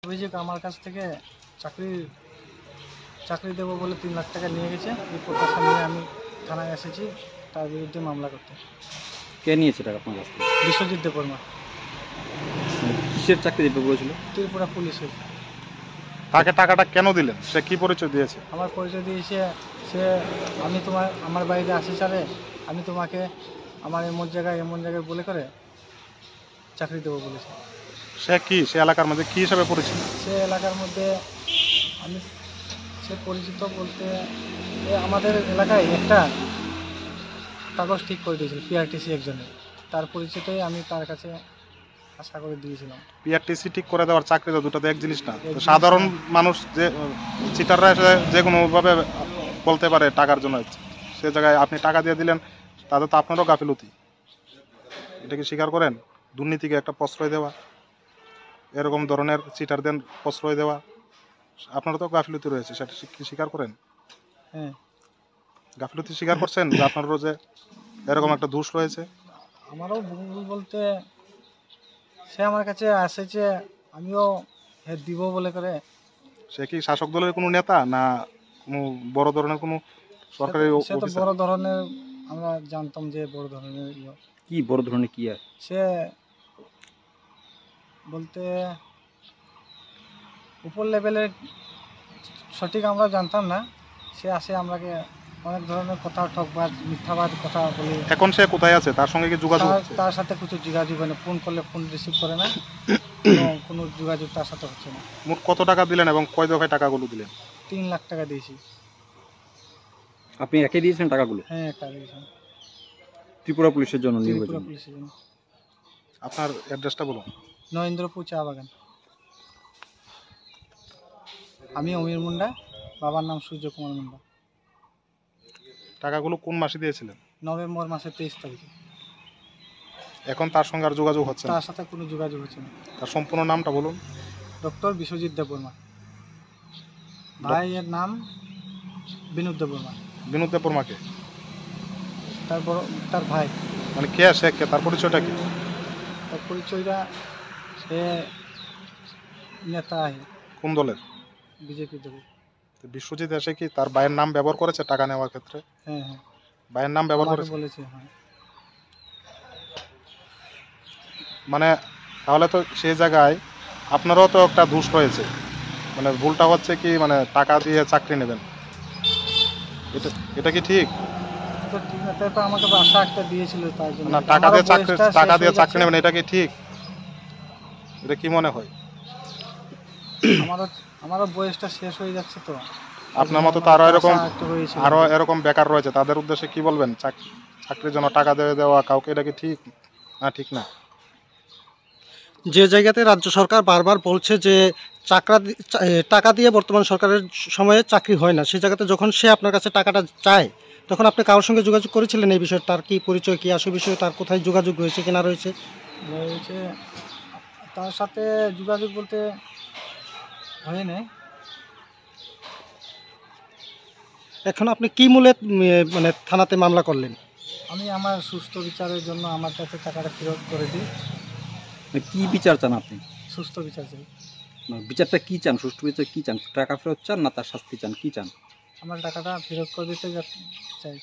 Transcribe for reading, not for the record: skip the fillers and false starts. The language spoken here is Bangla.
অভিযোগ আমার কাছ থেকে চাকরি দেবো বলে 3 লাখ টাকা নিয়ে গেছে। এই প্রত্যাশা নিয়ে আমি থানায় এসেছি তার বিরুদ্ধে মামলা করতে। কে নিয়েছে টাকা আপনার কাছ থেকে? বিশ্বজিৎ দেববর্মা। কিসের চাকরি দিতে বলেছিল? ত্রিপুরা পুলিশের। তাকে টাকাটা কেন দিলেন? সে কি পরিচয় দিয়েছে? আমার পরিচয় দিয়েছে সে আমার বাড়িতে আসি সারে আমি তোমাকে আমার এমন জায়গায় বলে করে চাকরি দেবো বলেছে। সে এলাকার মধ্যে কি হিসাবে পরিচিত? সে এলাকার মধ্যে সে পরিচিত বলতে আমাদের এলাকায় একটা কাগজ ঠিক করে দিয়েছিল পিআরটিসি একজনের, তার পরিচিতই আমি তার কাছে আশা করে দিয়েছিলাম। পিআরটিসি ঠিক করে দেওয়ার চাকরি তো দুটো তো এক জিনিস না। তো সাধারণ মানুষ যে চিটাররা এসে যে কোনোভাবে বলতে পারে টাকার জন্য, সে জায়গায় আপনি টাকা দিয়ে দিলেন, তাতে তো আপনারও গাফিলতি। এটা কি স্বীকার করেন? দুর্নীতিকে একটা প্রশ্রয় দেওয়া, এরকম ধরনের চিটারদের প্রশ্রয় দেওয়া, আপনারও তো গাফিলতি রয়েছে, সেটা কি স্বীকার করেন? হ্যাঁ, গাফিলতি স্বীকার করছেন যে আপনারও যে এরকম একটা দোষ রয়েছে? আমারও ভুল বলতে সে আমার কাছে আসেছে, আমিও দিব বলে করে। সে কি শাসক দলের কোনো নেতা না কোনো বড় ধরনের কোনো সরকারি সে তো বড় ধরনের, আমরা জানতাম যে বড় ধরনের। কি বড় ধরনের কি? আর সে বলতে উপর লেভেলের, সঠিক আমরা জানতাম না। সে আসে আমরাকে অনেক ধরনের কথা, ঠকবাজ মিথ্যাবাদ কথা বলে। এখন সে কোথায় আছে? তার সঙ্গে কি যোগাযোগ? তার সাথে কিছু যোগাযোগ হয় না, ফোন করলে ফোন রিসিভ করে না, কোনো যোগাযোগ তার সাথে হচ্ছে না। মোট কত টাকা দিলেন এবং কয় দফায় টাকাগুলো দিলেন? 3 লাখ টাকা দিয়েছি। আপনি একে দিয়েছেন টাকাগুলো? হ্যাঁ, একা দিয়েছি। ত্রিপুরা পুলিশের জন্য ত্রিপুরা পুলিশের জন্য। আপনার অ্যাড্রেসটা বলুন। নরেন্দ্রপুর চা বাগান। আমি অমির মুন্ডা, বাবার নাম সূর্য কুমার মুন্ডা। টাকাগুলো কোন মাসে দিয়েছিলেন? নভেম্বর মাসের 23 তারিখে। এখন তার সঙ্গে আর যোগাযোগ হচ্ছে না? তার সাথে কোনো যোগাযোগ হচ্ছে না। তার সম্পূর্ণ নামটা বলুন। ডক্টর বিশ্বজিৎ দেববর্মা। ভাইয়ের নাম বিনোদ দেববর্মা। বিনোদ দেববর্মাকে? তার ভাই। মানে কে সে, কে, তার পরিচয়টা কি? তার পরিচয়টা সে নেতা আছে। কোন দলের? বিজেপি দলের। বিশ্বজিৎ এসে কি তার ভাইয়ের নাম ব্যবহার করেছে টাকা নেওয়ার ক্ষেত্রে? হ্যাঁ হ্যাঁ, ভাইয়ের নাম ব্যবহার করেছে বলেছে। হ্যাঁ, মানে তাহলে তো সেই জায়গায় আপনারও তো একটা দোষ রয়েছে। মানে ভুলটা হচ্ছে কি, মানে টাকা দিয়ে চাকরি নেবেন, এটা কি ঠিক? তো ঠিক না, তারপর আমাকে আশা একটা দিয়েছিল তার জন্য। না, টাকা দিয়ে চাকরি নেবেন, এটা কি ঠিক? এটা কি মনে হয়? আমারও বয়সটা শেষ হয়ে যাচ্ছে, তো আপনার মতো তো আরো এরকম বেকার রয়েছে, তাদের উদ্দেশ্যে কি বলবেন? চাকরির জন্য টাকা দেওয়া কাউকে, এটা কি ঠিক না? ঠিক না। যে জায়গাতে রাজ্য সরকার বারবার বলছে যে টাকা দিয়ে বর্তমান সরকারের সময়ে চাকরি হয় না, সেই জায়গাতে যখন সে আপনার কাছে টাকাটা চায়, তখন আপনি কারোর সঙ্গে যোগাযোগ করেছিলেন এই বিষয়ে? তার কি পরিচয়, কি আসল বিষয়ে, তার কোথায় যোগাযোগ রয়েছে কিনা রয়েছে? তার সাথে যোগাযোগ বলতে হয় না। এখন আপনি কি মূলে মানে থানাতে মামলা করলেন? আমি আমার সুস্থ বিচারের জন্য আমার কাছে টাকাটা ফেরত করে দিই। কি বিচার চান আপনি? সুস্থ বিচার চাই। বিচারটা কি চান? সুষ্ঠু বিচার কি চান? টাকা ফেরত চান না তার শাস্তি চান? কি চান? আমার টাকাটা ফেরত করে দিতে চাই।